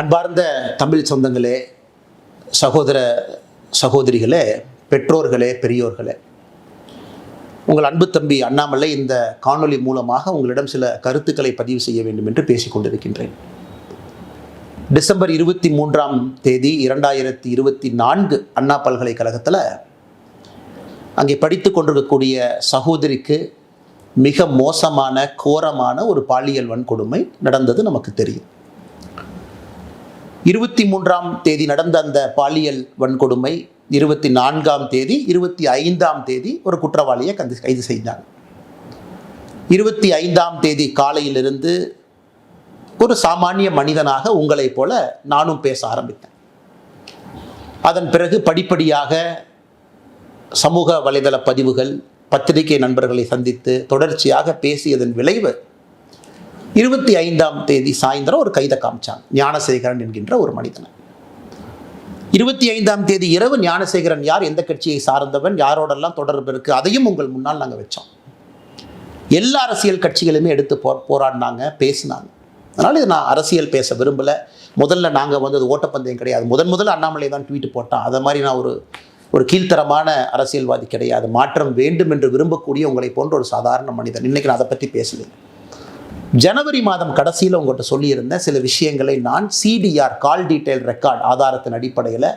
அன்பார்ந்த தமிழ் சொந்தங்களே, சகோதர சகோதரிகளே, பெற்றோர்களே, பெரியோர்களே, உங்கள் அன்பு தம்பி அண்ணாமலை இந்த காணொளி மூலமாக உங்களிடம் சில கருத்துக்களை பதிவு செய்ய வேண்டும் என்று பேசிக் கொண்டிருக்கின்றேன். டிசம்பர் 23ஆம் தேதி 2024 அண்ணா பல்கலைக்கழகத்தில் அங்கே படித்து கொண்டிருக்கக்கூடிய சகோதரிக்கு மிக மோசமான கோரமான ஒரு பாலியல் வன்கொடுமை நடந்தது நமக்கு தெரியும். 23ஆம் தேதி நடந்த அந்த பாலியல் வன்கொடுமை 24ஆம் தேதி 25ஆம் தேதி ஒரு குற்றவாளியை கைது செய்தாங்க. 25ஆம் தேதி காலையிலிருந்து ஒரு சாமானிய மனிதனாக உங்களைப் போல நானும் பேச ஆரம்பித்தேன். அதன் பிறகு படிப்படியாக சமூக வலைதள பதிவுகள், பத்திரிகை நண்பர்களை சந்தித்து தொடர்ச்சியாக பேசியதன் விளைவு 25ஆம் தேதி சாயந்தரம் ஒரு கைதை காமிச்சாங்க. ஞானசேகரன் என்கின்ற ஒரு மனிதனை. 25ஆம் தேதி இரவு ஞானசேகரன் யார், எந்த கட்சியை சார்ந்தவன், யாரோடெல்லாம் தொடர்பு இருக்கு, அதையும் உங்கள் முன்னால் நாங்கள் வச்சோம். எல்லா அரசியல் கட்சிகளுமே எடுத்து போராடினாங்க, பேசினாங்க. அதனால் இது நான் அரசியல் பேச விரும்பலை. முதல்ல நாங்கள் அது ஓட்டப்பந்தயம் கிடையாது. முதல்ல அண்ணாமலை தான் ட்வீட் போட்டான். அதை மாதிரி நான் ஒரு கீழ்த்தரமான அரசியல்வாதி கிடையாது. மாற்றம் வேண்டும் என்று விரும்பக்கூடிய உங்களை போன்ற ஒரு சாதாரண மனிதன். இன்றைக்கி நான் அதை பற்றி பேசலை. ஜனவரி மாதம் கடைசியில் உங்கள்கிட்ட சொல்லியிருந்த சில விஷயங்களை நான் சிடிஆர், கால் டீட்டெயில் ரெக்கார்ட் ஆதாரத்தின் அடிப்படையில்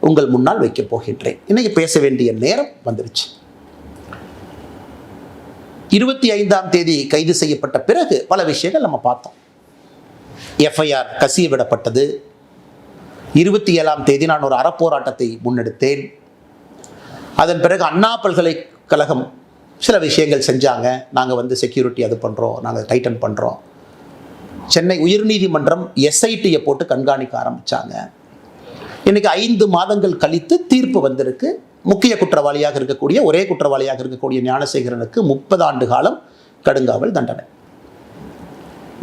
உங்கள் முன்னால் வைக்கப் போகின்றேன். இன்றைக்கி பேச வேண்டிய நேரம் வந்துருச்சு. 25ஆம் தேதி கைது செய்யப்பட்ட பிறகு பல விஷயங்கள் நம்ம பார்த்தோம். எஃப்ஐஆர் கசிய விடப்பட்டது. 27ஆம் தேதி நான் ஒரு அறப்போராட்டத்தை முன்னெடுத்தேன். அதன் பிறகு அண்ணா பல்கலைக்கழகம் சில விஷயங்கள் செஞ்சாங்க. நாங்கள் செக்யூரிட்டி அது பண்ணுறோம், நாங்கள் டைட்டன் பண்ணுறோம். சென்னை உயர்நீதிமன்றம் எஸ்ஐடியை போட்டு கண்காணிக்க ஆரம்பித்தாங்க. இன்றைக்கி 5 மாதங்கள் கழித்து தீர்ப்பு வந்திருக்கு. முக்கிய குற்றவாளியாக இருக்கக்கூடிய, ஒரே குற்றவாளியாக இருக்கக்கூடிய ஞானசேகரனுக்கு 30 ஆண்டு காலம் கடுங்காவல் தண்டனை.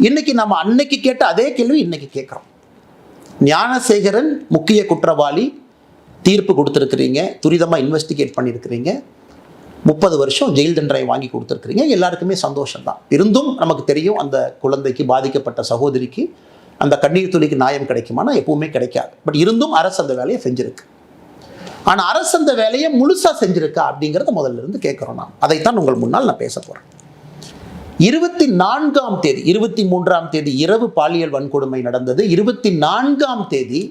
இன்றைக்கி நம்ம அன்னைக்கு கேட்ட அதே கேள்வி இன்றைக்கி கேட்குறோம். ஞானசேகரன் முக்கிய குற்றவாளி, தீர்ப்பு கொடுத்துருக்குறீங்க, துரிதமாக இன்வெஸ்டிகேட் பண்ணியிருக்கிறீங்க, 30 வருஷம் ஜெயில் தண்டனை வாங்கி கொடுத்துருக்குறீங்க. எல்லாருக்குமே சந்தோஷம்தான். இருந்தும் நமக்கு தெரியும் அந்த குழந்தைக்கு, பாதிக்கப்பட்ட சகோதரிக்கு அந்த கண்ணீர் துளிக்கு நியாயம் கிடைக்குமானா எப்பவுமே கிடைக்காது. பட் இருந்தும் அரசு அந்த வேலையை செஞ்சுருக்கு. ஆனால் அரசு அந்த வேலையை முழுசாக செஞ்சுருக்கா அப்படிங்கிறத முதல்ல இருந்து கேட்குறோம். நான் அதைத்தான் உங்கள் முன்னால் நான் பேச போகிறேன். 24ஆம் தேதி 23ஆம் தேதி இரவு பாலியல் வன்கொடுமை நடந்தது. 24ஆம் தேதி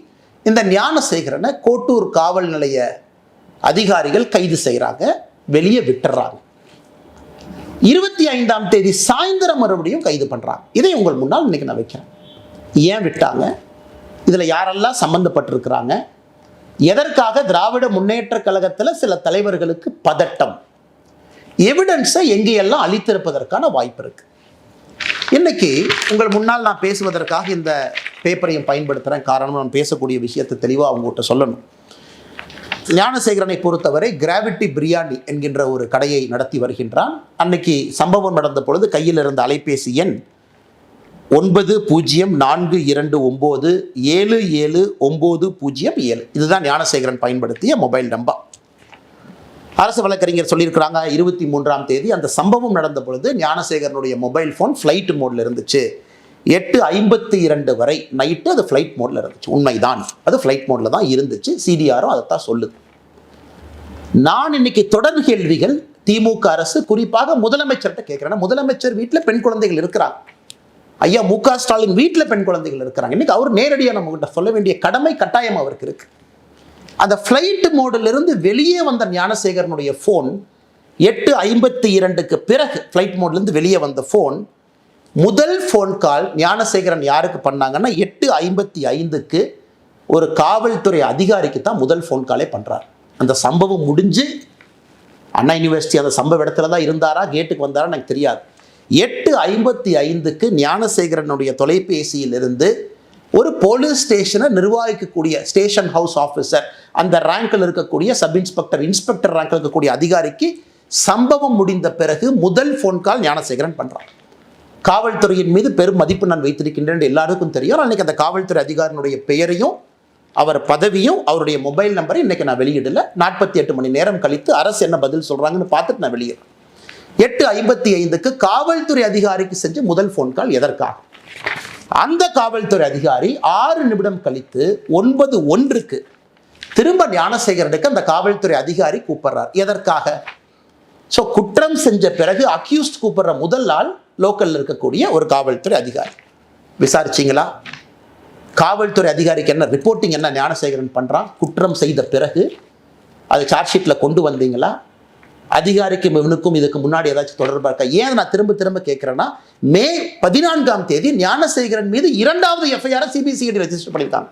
இந்த ஞானசேகரனை கோட்டூர் காவல் நிலைய அதிகாரிகள் கைது செய்கிறாங்க, வெளியே விட்டுறாங்க. 25ஆம் தேதி சாயந்தரம் மறுபடியும் கைது பண்ணுறாங்க. இதை உங்கள் முன்னால் இன்னைக்கு நான் வைக்கிறேன். ஏன் விட்டாங்க, இதில் யாரெல்லாம் சம்பந்தப்பட்டிருக்கிறாங்க, எதற்காக திராவிட முன்னேற்ற கழகத்தில் சில தலைவர்களுக்கு பதட்டம், எவிடன்ஸை எங்கேயெல்லாம் அளித்திருப்பதற்கான வாய்ப்பு இருக்கு. இன்னைக்கு உங்கள் முன்னால் நான் பேசுவதற்காக இந்த பேப்பரையும் பயன்படுத்துகிறேன். காரணம், நான் பேசக்கூடிய விஷயத்தை தெளிவாக அவங்ககிட்ட சொல்லணும். ஞானசேகரனை பொறுத்தவரை கிராவிட்டி பிரியாணி என்கின்ற ஒரு கடையை நடத்தி வருகின்றான். அன்னைக்கு சம்பவம் நடந்த பொழுது கையில் இருந்த அலைபேசி எண் 9042977907. இதுதான் ஞானசேகரன் பயன்படுத்திய மொபைல் நம்பர். அரசு வழக்கறிஞர் சொல்லியிருக்கிறாங்க 23ஆம் தேதி அந்த சம்பவம் நடந்த பொழுது ஞானசேகரனுடைய மொபைல் ஃபோன் ஃப்ளைட் மோடில் இருந்துச்சு. 8:52 வரை நைட்டு அது ஃப்ளைட் மோடில் இருந்துச்சு. உண்மைதான், அது ஃப்ளைட் மோடில் தான் இருந்துச்சு. சிடிஆரும் அதைத்தான் சொல்லுது. நான் இன்னைக்கு தொடர் கேள்விகள் திமுக அரசு, குறிப்பாக முதலமைச்சர்கிட்ட கேட்குறேன். முதலமைச்சர் வீட்டில் பெண் குழந்தைகள் இருக்கிறாங்க. ஐயா மு.க. ஸ்டாலின் வீட்டில் பெண் குழந்தைகள் இருக்கிறாங்க. இன்னைக்கு அவர் நேரடியாக நம்மகிட்ட சொல்ல வேண்டிய கடமை, கட்டாயம் அவருக்கு இருக்கு. அந்த ஃப்ளைட் மோடிலிருந்து வெளியே வந்த ஞானசேகரனுடைய ஃபோன் 8:52க்கு பிறகு ஃப்ளைட் மோட்லேருந்து வெளியே வந்த ஃபோன், முதல் ஃபோன் கால் ஞானசேகரன் யாருக்கு பண்ணாங்கன்னா 8:55க்கு ஒரு காவல்துறை அதிகாரிக்கு தான் முதல் ஃபோன் காலே பண்ணுறார். அந்த சம்பவம் முடிஞ்சு அண்ணா யூனிவர்சிட்டி அந்த சம்பவ இடத்துல தான் இருந்தாரா, கேட்டுக்கு வந்தாரா எனக்கு தெரியாது. 8:55க்கு ஞானசேகரனுடைய தொலைபேசியிலிருந்து ஒரு போலீஸ் ஸ்டேஷனை நிர்வகிக்கக்கூடிய ஸ்டேஷன் ஹவுஸ் ஆஃபீஸர், அந்த ரேங்கில் இருக்கக்கூடிய சப் இன்ஸ்பெக்டர், இன்ஸ்பெக்டர் ரேங்கில் இருக்கக்கூடிய அதிகாரிக்கு சம்பவம் முடிந்த பிறகு முதல் ஃபோன் கால் ஞானசேகரன் பண்ணுறான். காவல்துறையின் மீது பெரும் மதிப்பு நான் வைத்திருக்கின்றேன் எல்லாருக்கும் தெரியும். அன்றைக்கி அந்த காவல்துறை அதிகாரினுடைய பெயரையும் அவர் பதவியும் அவருடைய மொபைல் நம்பரை இன்றைக்கி நான் வெளியிடலை. 48 மணி நேரம் கழித்து அரசு என்ன பதில் சொல்கிறாங்கன்னு பார்த்துட்டு நான் வெளியிடுறேன். 8:55க்கு காவல்துறை அதிகாரிக்கு செஞ்ச முதல் ஃபோன் கால் எதற்காக? அந்த காவல்துறை அதிகாரி 6 நிமிடம் கழித்து 9:01 திரும்ப ஞானசேகரனுக்கு அந்த காவல்துறை அதிகாரி கூப்பிடுறார். எதற்காக? ஸோ குற்றம் செஞ்ச பிறகு அக்யூஸ்ட் கூப்பிடுற முதல் ஆள் லோக்கல்ல இருக்கக்கூடிய ஒரு காவல்துறை அதிகாரி. விசாரிச்சிங்களா? காவல்துறை அதிகாரிக்கு என்ன ரிப்போர்ட்டிங், என்ன ஞானசேகரன் பண்றான்? குற்றம் செய்த பிறகு அது சார்ஜ் ஷீட்ல கொண்டு வந்தீங்களா? அதிகாரிக்கும் இவனுக்கும் இதுக்கு முன்னாடி ஏதாச்சும் தொடர்பா இருக்கா? ஏன் நான் திரும்ப திரும்ப கேட்கிறேன்னா, மே 14 ஞானசேகரன் மீது 2வது எஃப்ஐஆர் சிபிசிஐடி ரெஜிஸ்டர் பண்ணியிருக்காங்க.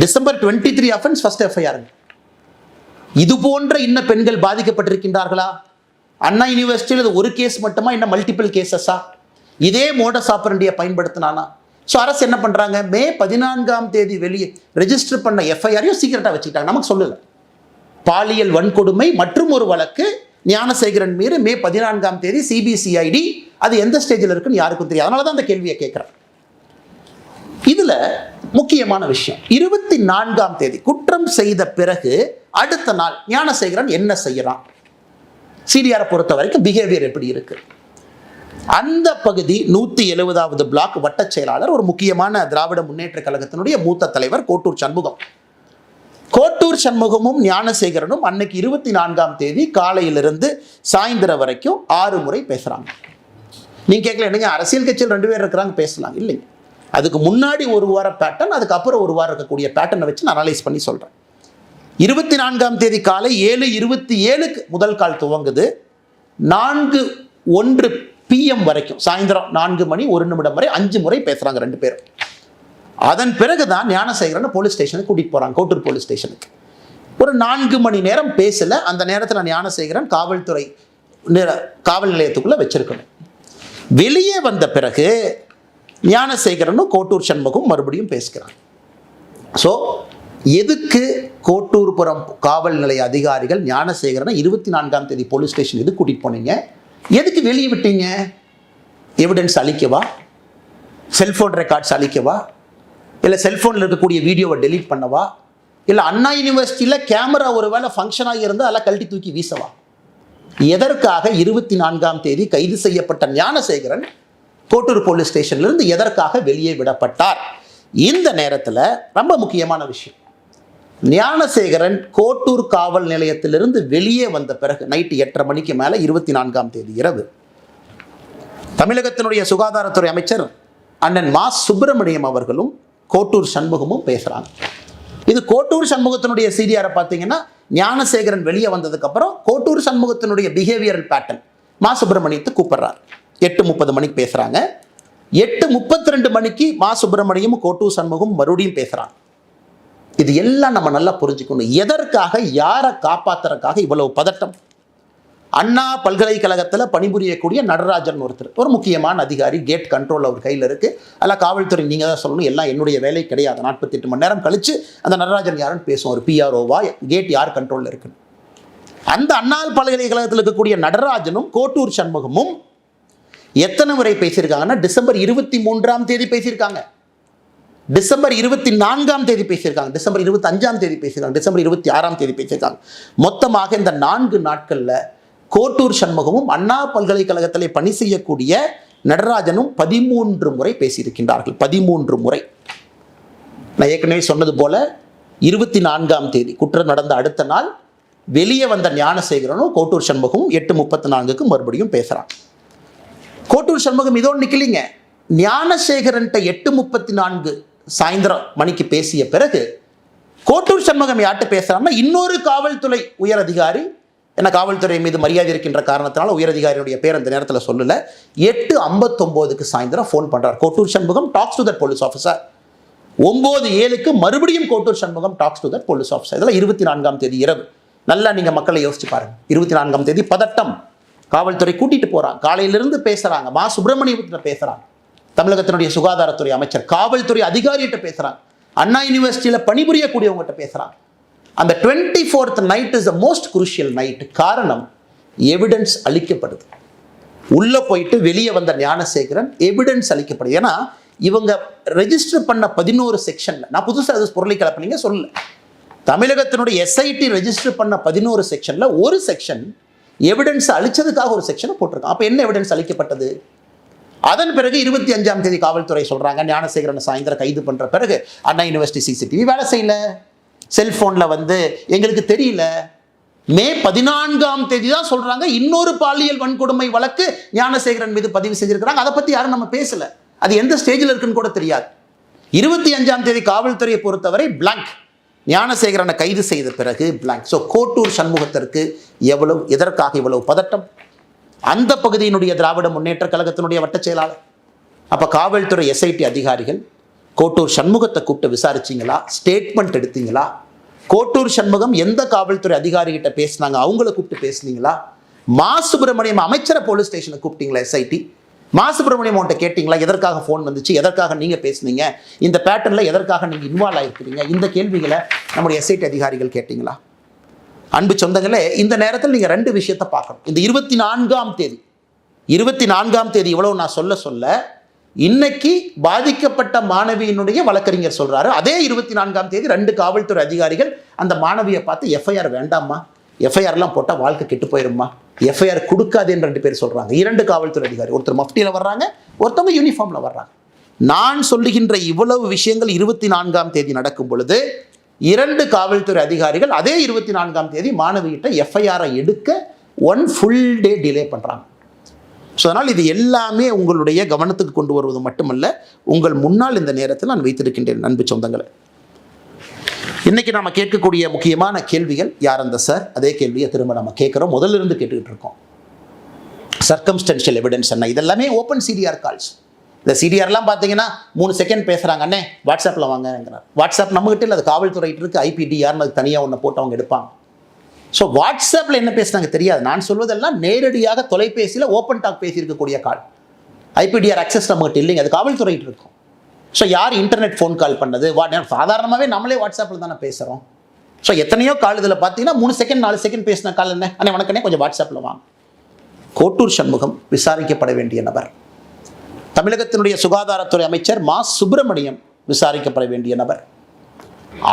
December 23 offence, first FIR. இது போன்ற இன்ன பெண்கள் பாதிக்கப்பட்டிருக்கின்றார்களா? அண்ணா யூனிவர்சிட்டியில் ஒரு கேஸ் மட்டுமா, இன்னும் மல்டிபிள் கேசஸா? இதே மோடஸ் ஆபரண்டியை பயன்படுத்தினானா? ஸோ அரசு என்ன பண்றாங்க, மே 14 வெளியே ரெஜிஸ்டர் பண்ண எஃப்ஐஆரையும் சீக்கிரட்டா வச்சுக்கிட்டாங்க, நமக்கு சொல்லல. பாலியல் வன்கொடுமை மற்றும் ஒரு வழக்கு ஞானசேகரன் மீது மே 14 சிபிசிஐடி, அது எந்த ஸ்டேஜில் இருக்குன்னு யாருக்கும் தெரியாது. அதனால தான் அந்த கேள்வியை கேட்கிறேன். இதுல முக்கியமான விஷயம், 24 குற்றம் செய்த பிறகு அடுத்த நாள் ஞானசேகரன் என்ன செய்யறான்? சிடிஆரை பொறுத்த வரைக்கும் பிஹேவியர் எப்படி இருக்கு? அந்த பகுதி 170வது பிளாக் வட்ட செயலாளர், ஒரு முக்கியமான திராவிட முன்னேற்ற கழகத்தினுடைய மூத்த தலைவர் கோட்டூர் சண்முகம். கோட்டூர் சண்முகமும் ஞானசேகரனும் அன்னைக்கு 24 காலையிலிருந்து சாயந்தரம் வரைக்கும் 6 முறை பேசுறாங்க. நீங்க கேட்கல, என்னங்க அரசியல் கட்சியில் 2 பேர் இருக்கிறாங்க, பேசலாம் இல்லைங்க. அதுக்கு முன்னாடி ஒரு வார பேட்டர்ன், அதுக்கப்புறம் ஒரு வாரம் இருக்கக்கூடிய பேட்டர்னை வச்சு நான் அனலைஸ் பண்ணி சொல்றேன். 24 காலை 7:27 முதல் கால் துவங்குது. 4:01 PM வரைக்கும், சாயந்தரம் 4 மணி 1 நிமிடம் வரை 5 முறை பேசுறாங்க 2 பேரும். அதன் பிறகுதான் ஞானசேகரன் போலீஸ் ஸ்டேஷனுக்கு கூட்டிட்டு போறாங்க, கோட்டூர் போலீஸ் ஸ்டேஷனுக்கு. ஒரு 4 மணி நேரம் பேசல. அந்த நேரத்தில் ஞானசேகரன் காவல் நிலையத்துக்குள்ள வச்சிருக்கணும். வெளியே வந்த பிறகு ஞானசேகரனும் கோட்டூர் சண்முகம் மறுபடியும் பேசுகிறாங்க. ஸோ எதுக்கு கோட்டூர்புரம் காவல் நிலைய அதிகாரிகள் ஞானசேகரனை 24 போலீஸ் ஸ்டேஷன் எதுக்கு கூட்டிட்டு போனீங்க? எதுக்கு வெளியே விட்டீங்க? எவிடன்ஸ் அழிக்கவா? செல்போன் ரெக்கார்ட்ஸ் அழிக்கவா? இல்லை செல்போனில் இருக்கக்கூடிய வீடியோவை டெலீட் பண்ணவா? இல்லை அண்ணா யூனிவர்சிட்டியில் கேமரா ஒரு வேளை ஃபங்க்ஷன் ஆகி இருந்தால் அதெல்லாம் கழட்டி தூக்கி வீசவா? எதற்காக 24 கைது செய்யப்பட்ட ஞானசேகரன் கோட்டூர் போலீஸ் ஸ்டேஷன்லேருந்து எதற்காக வெளியே விடப்பட்டார்? இந்த நேரத்தில் ரொம்ப முக்கியமான விஷயம், ஞானசேகரன் கோட்டூர் காவல் நிலையத்திலிருந்து வெளியே வந்த பிறகு நைட்டு 8:30 மணிக்கு மேலே 24 இரவு தமிழகத்தினுடைய சுகாதாரத்துறை அமைச்சர் அண்ணன் மா சுப்பிரமணியம் அவர்களும் கோட்டூர் சண்முகமும் பேசுகிறாங்க. இது கோட்டூர் சண்முகத்தினுடைய சிடிஆரை பார்த்தீங்கன்னா, ஞானசேகரன் வெளியே வந்ததுக்கு அப்புறம் கோட்டூர் சண்முகத்தினுடைய பிஹேவியரல் பேட்டர்ன் மா சுப்பிரமணியத்தை கூப்பிடுறார். 8:30 மணிக்கு பேசுறாங்க. 8:32 மணிக்கு மா சுப்பிரமணியம் கோட்டூர் சண்முகம் மறுபடியும் பேசுறாங்க. இது எல்லாம் நம்ம நல்லா புரிஞ்சுக்கணும். எதற்காக, யாரை காப்பாத்துறதுக்காக இவ்வளவு பதட்டம்? அண்ணா பல்கலைக்கழகத்தில் பணிபுரியக்கூடிய நடராஜன் ஒருத்தர், ஒரு முக்கியமான அதிகாரி, கேட் கண்ட்ரோல் அவர் கையில் இருக்கு. அதெல்லாம் காவல்துறை நீங்க தான் சொல்லணும், எல்லாம் என்னுடைய வேலை கிடையாது. 48 மணி நேரம் கழிச்சு அந்த நடராஜன் யாருன்னு பேசுவோம். ஒரு பிஆர்ஓவா, கேட் யார் கண்ட்ரோலில் இருக்குன்னு. அந்த அண்ணா பல்கலைக்கழகத்தில் இருக்கக்கூடிய நடராஜனும் கோட்டூர் சண்முகமும் எத்தனை முறை பேசியிருக்காங்கன்னா, டிசம்பர் 23 பேசியிருக்காங்க, டிசம்பர் 24 பேசியிருக்காங்க, டிசம்பர் 25 பேசியிருக்காங்க, டிசம்பர் 26 பேசியிருக்காங்க. மொத்தமாக இந்த 4 நாட்களில் கோட்டூர் சண்முகமும் அண்ணா பல்கலைக்கழகத்தில் பணி செய்யக்கூடிய நடராஜனும் 13 முறை பேசியிருக்கின்றார்கள். 13 முறை. நான் ஏற்கனவே சொன்னது போல 24 குற்றம் நடந்த அடுத்த நாள் வெளியே வந்த ஞானசேகரனும் கோட்டூர் சண்முகமும் 8:34 மறுபடியும் பேசுறாங்க. கோட்டூர் சண்முகம் இதோடு நிக்கலிங்க. ஞானசேகரன்ட்ட 8:34 சாயந்தரம் மணிக்கு பேசிய பிறகு கோட்டூர் சண்முகம் யார்கிட்ட பேசுறாங்கன்னா, இன்னொரு காவல்துறை உயர் அதிகாரி, ஏன்னா காவல்துறை மீது மரியாதை இருக்கின்ற காரணத்தினால உயர் அதிகாரியுடைய பேர் அந்த நேரத்தில் சொல்லல, 8:59 சாயந்தரம் ஃபோன் பண்றார் Kottur Shanmugam, tax to that police officer. 9:07 மறுபடியும் Kottur Shanmugam tax to that police officer. இதெல்லாம் 24 இரவு. நல்லா நீங்க மக்களை யோசிச்சு பாருங்க. 24 பதட்டம், காவல்துறை கூட்டிட்டு போறாங்க, காலையிலிருந்து பேசுறாங்க, மா சுப்பிரமணியத்திட்ட பேசுறாங்க, தமிழகத்தினுடைய சுகாதாரத்துறை அமைச்சர், காவல்துறை அதிகாரிகிட்ட பேசுறாங்க, அண்ணா யூனிவர்சிட்டியில பணிபுரியக்கூடியவங்ககிட்ட பேசுறாங்க. அந்த 24th night is the most crucial night. காரணம், எவிடன்ஸ் அளிக்கப்படுது. உள்ள போயிட்டு வெளியே வந்த ஞானசேகரன் எவிடன்ஸ் அளிக்கப்படுது. ஏன்னா இவங்க ரெஜிஸ்டர் பண்ண 11 செக்ஷன்ல, நான் புதுசாக அது பொருளை கலப்பினீங்க சொல்லல, தமிழகத்தினுடைய எஸ்ஐடி ரெஜிஸ்டர் பண்ண 11 செக்ஷன்ல ஒரு செக்ஷன் எவிடன்ஸ் அளிச்சதுக்காக ஒரு செக்ஷனை போட்டிருக்கான். அப்ப என்ன எவிடன்ஸ் அளிக்கப்பட்டது? அதன் பிறகு 25ஆம் தேதி காவல்துறை சொல்றாங்க ஞானசேகரன் சாயந்தரம் கைது பண்ற பிறகு அண்ணா யூனிவர்சிட்டி சிசிடிவி வேலை செய்யல, செல்போன்ல எங்களுக்கு தெரியல. மே 14ஆம் தேதி தான் சொல்றாங்க இன்னொரு பாலியல் வன்கொடுமை வழக்கு ஞானசேகரன் மீது பதிவு செஞ்சிருக்கிறாங்க. அதை பத்தி யாரும் நம்ம பேசல, அது எந்த ஸ்டேஜில் இருக்குன்னு கூட தெரியாது. 25ஆம் தேதி காவல்துறையை பொறுத்தவரை பிளாங்க். ஞானசேகரனை கைது செய்த பிறகு பிளாங்க். ஸோ கோட்டூர் சண்முகத்திற்கு எதற்காக இவ்வளவு பதட்டம்? அந்த பகுதியினுடைய திராவிட முன்னேற்ற கழகத்தினுடைய வட்ட செயலாளர். அப்போ காவல்துறை எஸ்ஐடி அதிகாரிகள் கோட்டூர் சண்முகத்தை கூப்பிட்டு விசாரிச்சிங்களா? ஸ்டேட்மெண்ட் எடுத்தீங்களா? கோட்டூர் சண்முகம் எந்த காவல்துறை அதிகாரிகிட்ட பேசினாங்க, அவங்கள கூப்பிட்டு பேசுனீங்களா? மா சுப்பிரமணியம் அமைச்சரை போலீஸ் ஸ்டேஷனை கூப்பிட்டீங்களா? எஸ்ஐடி மா சுப்பிரமணியம் அவன்கிட்ட கேட்டிங்களா? எதற்காக ஃபோன் வந்துச்சு, எதற்காக நீங்கள் பேசுனீங்க, இந்த பேட்டர்னில் எதற்காக நீங்கள் இன்வால்வ் ஆகிருக்கிறீங்க, இந்த கேள்விகளை நம்முடைய எஸ்ஐடி அதிகாரிகள் கேட்டிங்களா? அன்பு சொந்தங்களே, இந்த நேரத்தில் நீங்கள் 2 விஷயத்தை பார்க்கணும். இந்த 24ஆம் தேதி இவ்வளவு நான் சொல்ல இன்னைக்கு பாதிக்கப்பட்ட மாணவியினுடைய வழக்கறிஞர் சொல்றாரு, அதே 24ஆம் தேதி 2 காவல்துறை அதிகாரிகள் அந்த மாணவியை பார்த்து எஃப்ஐஆர் வேண்டாமா, எஃப்ஐஆர்லாம் போட்டால் வாழ்க்கை கெட்டு போயிருமா, எஃப்ஐஆர் கொடுக்காதேன்னு 2 பேர் சொல்றாங்க. 2 காவல்துறை அதிகாரி, ஒருத்தர் மஃப்டியில் வர்றாங்க, ஒருத்தவங்க யூனிஃபார்ம்ல வர்றாங்க. நான் சொல்லுகின்ற இவ்வளவு விஷயங்கள் 24ஆம் தேதி நடக்கும் பொழுது 2 காவல்துறை அதிகாரிகள் அதே 24ஆம் தேதி மாணவிகிட்ட எஃப்ஐஆரை எடுக்க 1 ஃபுல் டே டிலே பண்றாங்க. ஸோ அதனால் இது எல்லாமே உங்களுடைய கவனத்துக்கு கொண்டு வருவது மட்டுமல்ல, உங்கள் முன்னால் இந்த நேரத்தில் நான் வைத்திருக்கின்றேன். அன்பு சொந்தங்களை, இன்னைக்கு நாம கேட்கக்கூடிய முக்கியமான கேள்விகள், யார் அந்த சார்? அதே கேள்வியை திரும்ப நம்ம கேட்குறோம், முதல்ல இருந்து கேட்டுக்கிட்டு இருக்கோம். சர்க்கம்ஸ்டன்ஷியல் எவிடன்ஸ் என்ன? இதெல்லாமே ஓப்பன் சிடிஆர் கால்ஸ். இந்த சிடிஆர்லாம் பார்த்தீங்கன்னா 3 செகண்ட் பேசுகிறாங்க, அண்ணே வாட்ஸ்அப்பில் வாங்கிறார். வாட்ஸ்அப் நம்மகிட்ட இல்லை, அது காவல்துறையிட்டு இருக்குது. ஐபிடிஆர்னு அது தனியாக ஒன்று போட்டு அவங்க எடுப்பாங்க. ஸோ வாட்ஸ்அப்பில் என்ன பேசுனாங்க தெரியாது. நான் சொல்வதெல்லாம் நேரடியாக தொலைபேசியில் ஓப்பன் டாக் பேசியிருக்கக்கூடிய கால். ஐபிடிஆர் அக்சஸ் நம்மகிட்ட இல்லைங்க, அது காவல்துறையிட்டு இருக்கும். ஸோ யார் இன்டர்நெட் ஃபோன் கால் பண்ணது? சாதாரணமாகவே நம்மளே வாட்ஸ்அப்பில் தானே பேசுகிறோம். ஸோ எத்தனையோ கால் இதில் பார்த்தீங்கன்னா 3 செகண்ட் 4 செகண்ட் பேசின கால் என்ன, அண்ணே வணக்கண்ணே கொஞ்சம் வாட்ஸ்அப்பில் வாங்க. கோட்டூர் சண்முகம் விசாரிக்கப்பட வேண்டிய நபர். தமிழகத்தினுடைய சுகாதாரத்துறை அமைச்சர் மா சுப்பிரமணியம் விசாரிக்கப்பட வேண்டிய நபர்.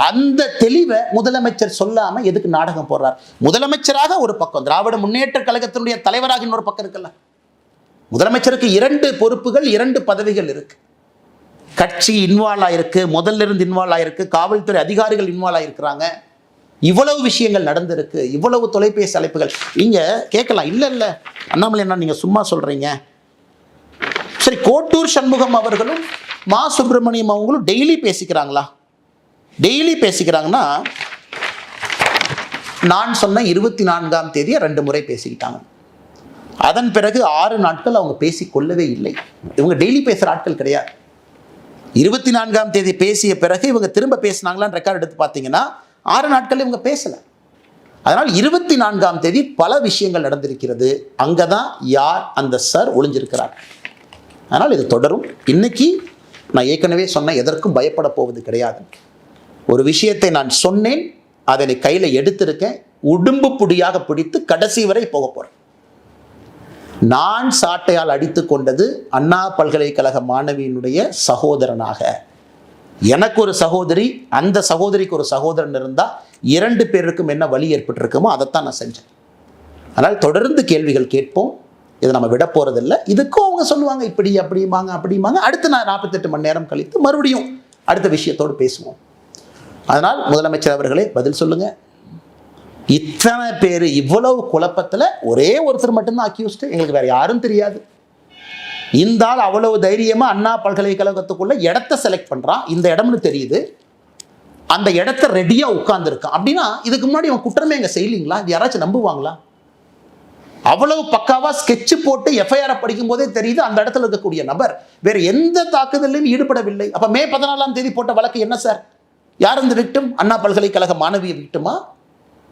அந்த தெளிவை முதலமைச்சர் சொல்லாம எதுக்கு நாடகம் போடுறார்? முதலமைச்சராக ஒரு பக்கம், திராவிட முன்னேற்ற கழகத்தினுடைய தலைவராக இன்னொரு பக்கம் இருக்குல்ல. முதலமைச்சருக்கு 2 பொறுப்புகள், 2 பதவிகள் இருக்கு. கட்சி இன்வால்வ் ஆயிருக்கு, முதல்ல இருந்து இன்வால்வ் ஆயிருக்கு, காவல்துறை அதிகாரிகள் இன்வால்வ் ஆயிருக்கிறாங்க. இவ்வளவு விஷயங்கள் நடந்திருக்கு, இவ்வளவு தொலைபேசி அழைப்புகள். நீங்க கேட்கலாம், இல்ல அண்ணாமலை என்ன நீங்க சும்மா சொல்றீங்க? சரி, கோட்டூர் சண்முகம் அவர்களும் மா சுப்பிரமணியம் அவங்களும் டெய்லி பேசிக்கிறாங்களா? டெய்லி பேசிக்கிறாங்கன்னா, நான் சொன்ன 24ஆம் தேதியை 2 முறை பேசிக்கிட்டாங்க. அதன் பிறகு 6 நாட்கள் அவங்க பேசிக்கொள்ளவே இல்லை. இவங்க டெய்லி பேசுகிற ஆட்கள் கிடையாது. 24ஆம் தேதி பேசிய பிறகு இவங்க திரும்ப பேசினாங்களான்னு ரெக்கார்ட் எடுத்து பார்த்தீங்கன்னா 6 நாட்கள் இவங்க பேசலை. அதனால் 24ஆம் தேதி பல விஷயங்கள் நடந்திருக்கிறது. அங்கே தான் யார் அந்த சார் ஒளிஞ்சிருக்கிறார். அதனால் இது தொடரும். இன்னைக்கு நான் ஏற்கனவே சொன்ன எதற்கும் பயப்பட போவது கிடையாது. ஒரு விஷயத்தை நான் சொன்னேன், அதனை கையில் எடுத்திருக்கேன், உடும்பு புடியாக பிடித்து கடைசி வரை போக போறேன். நான் சாட்டையால் அடித்து கொண்டது அண்ணா பல்கலைக்கழக மாணவியினுடைய சகோதரனாக. எனக்கு ஒரு சகோதரி, அந்த சகோதரிக்கு ஒரு சகோதரன் இருந்தால் 2 பேருக்கும் என்ன வழி ஏற்பட்டிருக்குமோ அதைத்தான் நான் செஞ்சேன். அதனால் தொடர்ந்து கேள்விகள் கேட்போம். இதை நம்ம விட போறதில்லை. இதுக்கும் அவங்க சொல்லுவாங்க இப்படி அப்படிமாங்க. அடுத்து நான் 48 மணி நேரம் கழித்து மறுபடியும் அடுத்த விஷயத்தோடு பேசுவோம். அதனால் முதலமைச்சர் அவர்களே பதில் சொல்லுங்க. இத்தனை பேர் இவ்வளவு குழப்பத்தில் ஒரே ஒருத்தர் மட்டும்தான் அக்யூஸ்டு, எங்களுக்கு வேற யாரும் தெரியாது. இந்த ஆள் அவ்வளவு தைரியமா அண்ணா பல்கலைக்கழகத்துக்குள்ள இடத்த செலக்ட் பண்றான், இந்த இடம்னு தெரியுது, அந்த இடத்த ரெடியா உட்கார்ந்துருக்கான். அப்படின்னா இதுக்கு முன்னாடி அவன் குற்றமே எங்க செய்யலீங்களா? இது யாராச்சும் நம்புவாங்களா? அவ்வளவு பக்காவா ஸ்கெட்ச் போட்டு எஃப்ஐஆர் படிக்கும் போதே தெரியுது அந்த இடத்துல இருக்கக்கூடிய நபர் வேற எந்த தாக்குதலையும் ஈடுபடவில்லை. அப்ப மே 14ஆம் தேதி போட்ட வழக்கு என்ன சார்? யார் இந்த விக்டிம்? அண்ணா பல்கலைக்கழக மாணவியை விக்டிமா,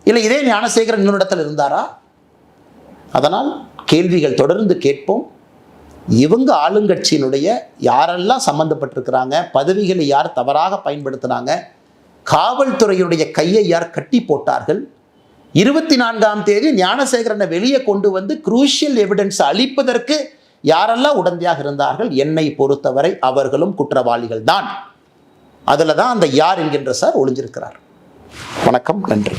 இல்லை இதே ஞானசேகரன் இன்னொரு இடத்துல இருந்தாரா? அதனால் கேள்விகள் தொடர்ந்து கேட்போம். இவங்க ஆளுங்கட்சியினுடைய யாரெல்லாம் சம்பந்தப்பட்டிருக்கிறாங்க, பதவிகளை யார் தவறாக பயன்படுத்தினாங்க, காவல்துறையினுடைய கையை யார் கட்டி போட்டார்கள், 24ஆம் தேதி ஞானசேகரனை வெளியே கொண்டு வந்து குரூஷியல் எவிடன்ஸ் அளிப்பதற்கு யாரெல்லாம் உடந்தையாக இருந்தார்கள், என்னை பொறுத்தவரை அவர்களும் குற்றவாளிகள் தான். அதில் தான் அந்த யார் என்கின்ற சார் ஒளிஞ்சிருக்கிறார். வணக்கம், நன்றி.